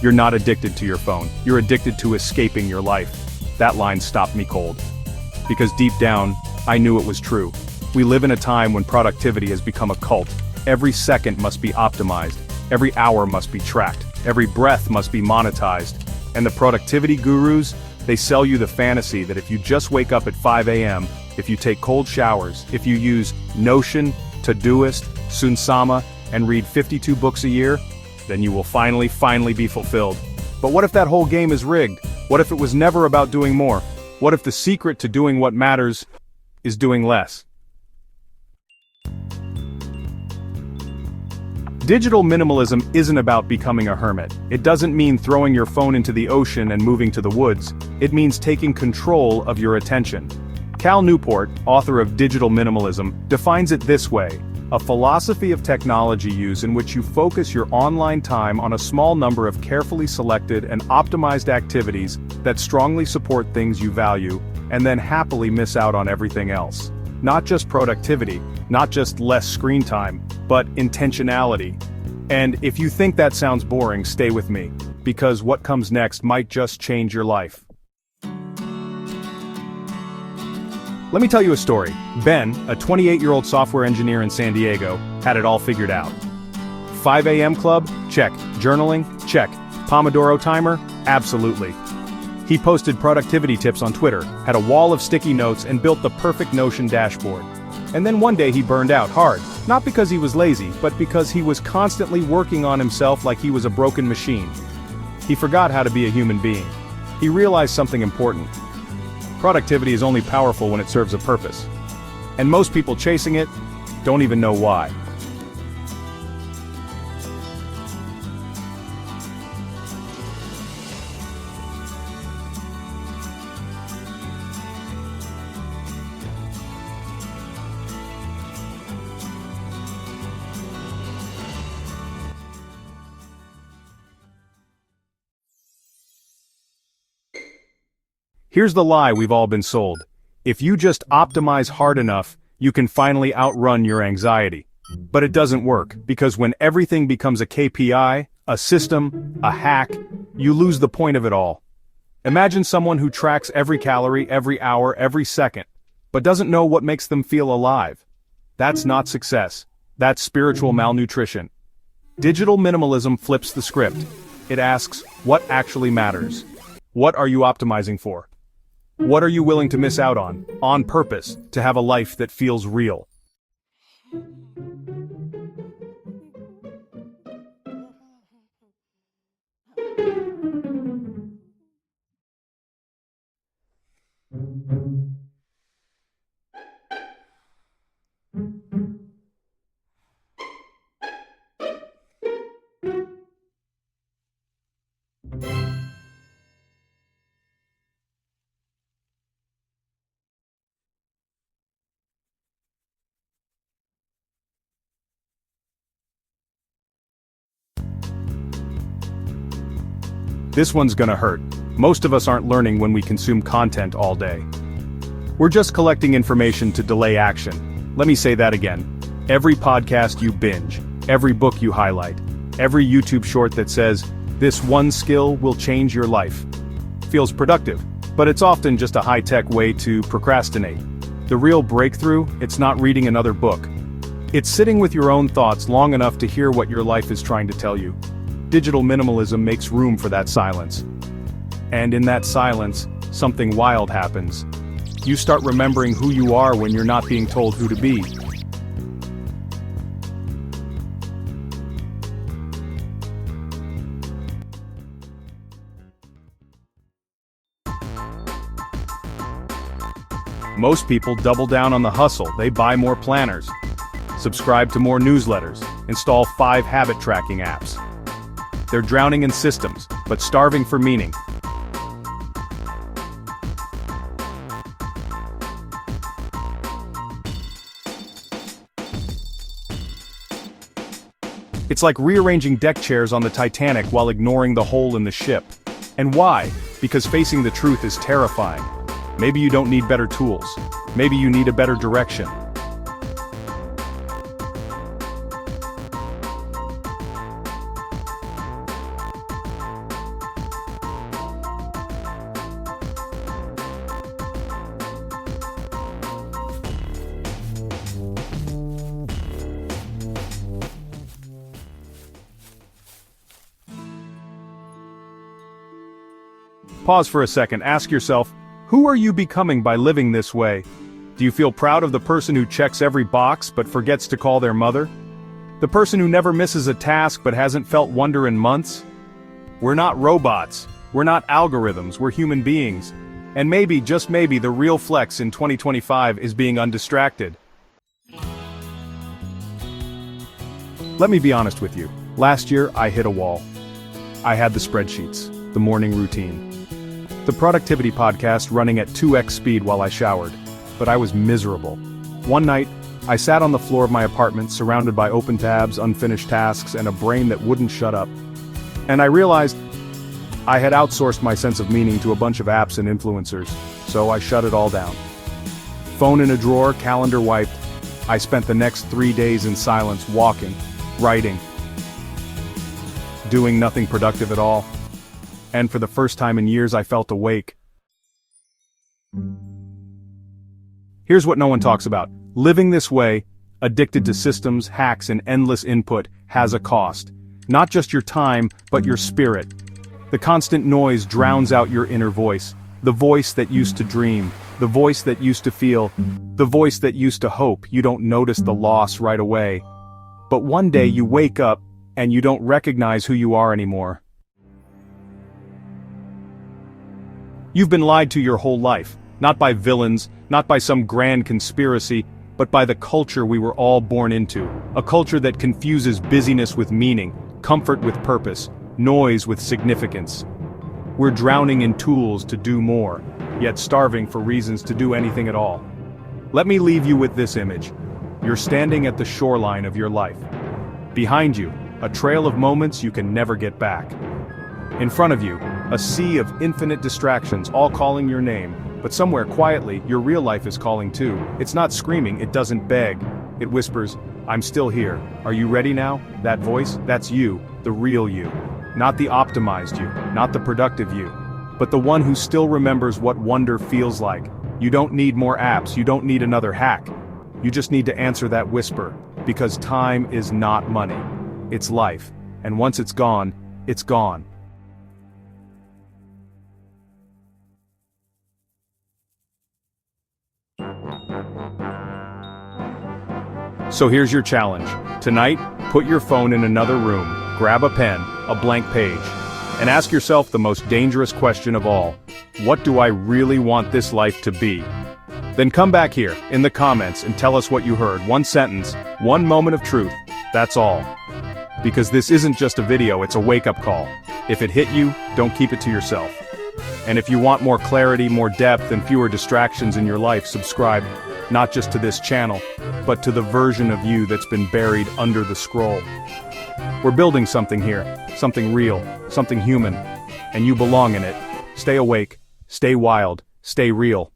You're not addicted to your phone. You're addicted to escaping your life. That line stopped me cold. Because deep down, I knew it was true. We live in a time when productivity has become a cult. Every second must be optimized. Every hour must be tracked. Every breath must be monetized. And the productivity gurus, they sell you the fantasy that if you just wake up at 5 a.m., if you take cold showers, if you use Notion, Todoist, Sunsama, and read 52 books a year, then you will finally be fulfilled. But what if that whole game is rigged? What if it was never about doing more? What if the secret to doing what matters is doing less? Digital minimalism isn't about becoming a hermit. It doesn't mean throwing your phone into the ocean and moving to the woods. It means taking control of your attention. Cal Newport, author of Digital Minimalism, defines it this way: a philosophy of technology use in which you focus your online time on a small number of carefully selected and optimized activities that strongly support things you value, and then happily miss out on everything else. Not just productivity, not just less screen time, but intentionality. And if you think that sounds boring, stay with me, because what comes next might just change your life. Let me tell you a story. Ben, a 28-year-old software engineer in San Diego, had it all figured out. 5 a.m. club? Check. Journaling? Check. Pomodoro timer? Absolutely. He posted productivity tips on Twitter, had a wall of sticky notes, and built the perfect Notion dashboard. And then one day he burned out hard, not because he was lazy, but because he was constantly working on himself like he was a broken machine. He forgot how to be a human being. He realized something important. Productivity is only powerful when it serves a purpose. And most people chasing it don't even know why. Here's the lie we've all been sold. If you just optimize hard enough, you can finally outrun your anxiety. But it doesn't work, because when everything becomes a KPI, a system, a hack, you lose the point of it all. Imagine someone who tracks every calorie, every hour, every second, but doesn't know what makes them feel alive. That's not success. That's spiritual malnutrition. Digital minimalism flips the script. It asks, what actually matters? What are you optimizing for? What are you willing to miss out on purpose, to have a life that feels real? This one's gonna hurt. Most of us aren't learning when we consume content all day. We're just collecting information to delay action. Let me say that again. Every podcast you binge, every book you highlight, every YouTube short that says, this one skill will change your life, feels productive, but it's often just a high-tech way to procrastinate. The real breakthrough, it's not reading another book. It's sitting with your own thoughts long enough to hear what your life is trying to tell you. Digital minimalism makes room for that silence. And in that silence, something wild happens. You start remembering who you are when you're not being told who to be. Most people double down on the hustle. They buy more planners, subscribe to more newsletters, install 5 habit tracking apps. They're drowning in systems, but starving for meaning. It's like rearranging deck chairs on the Titanic while ignoring the hole in the ship. And why? Because facing the truth is terrifying. Maybe you don't need better tools. Maybe you need a better direction. Pause for a second, ask yourself, who are you becoming by living this way? Do you feel proud of the person who checks every box but forgets to call their mother? The person who never misses a task but hasn't felt wonder in months? We're not robots. We're not algorithms, we're human beings. And maybe, just maybe, the real flex in 2025 is being undistracted. Let me be honest with you. Last year, I hit a wall. I had the spreadsheets, the morning routine, the productivity podcast running at 2x speed while I showered, but I was miserable. One night, I sat on the floor of my apartment surrounded by open tabs, unfinished tasks, and a brain that wouldn't shut up. And I realized I had outsourced my sense of meaning to a bunch of apps and influencers, so I shut it all down. Phone in a drawer, calendar wiped. I spent the next 3 days in silence, walking, writing, doing nothing productive at all. And for the first time in years I felt awake. Here's what no one talks about. Living this way, addicted to systems, hacks, and endless input, has a cost. Not just your time, but your spirit. The constant noise drowns out your inner voice. The voice that used to dream. The voice that used to feel. The voice that used to hope. You don't notice the loss right away. But one day you wake up, and you don't recognize who you are anymore. You've been lied to your whole life. Not by villains, not by some grand conspiracy, but by the culture we were all born into. A culture that confuses busyness with meaning, comfort with purpose, noise with significance. We're drowning in tools to do more, yet starving for reasons to do anything at all. Let me leave you with this image. You're standing at the shoreline of your life. Behind you, a trail of moments you can never get back. In front of you, a sea of infinite distractions all calling your name, but somewhere quietly, your real life is calling too. It's not screaming, it doesn't beg. It whispers, I'm still here. Are you ready now? That voice, that's you, the real you. Not the optimized you, not the productive you, but the one who still remembers what wonder feels like. You don't need more apps, you don't need another hack. You just need to answer that whisper, because time is not money. It's life, and once it's gone, it's gone. So here's your challenge. Tonight, put your phone in another room, grab a pen, a blank page, and ask yourself the most dangerous question of all. What do I really want this life to be? Then come back here, in the comments, and tell us what you heard. One sentence, one moment of truth, that's all. Because this isn't just a video, it's a wake-up call. If it hit you, don't keep it to yourself. And if you want more clarity, more depth, and fewer distractions in your life, subscribe, not just to this channel, but to the version of you that's been buried under the scroll. We're building something here, something real, something human, and you belong in it. Stay awake, stay wild, stay real.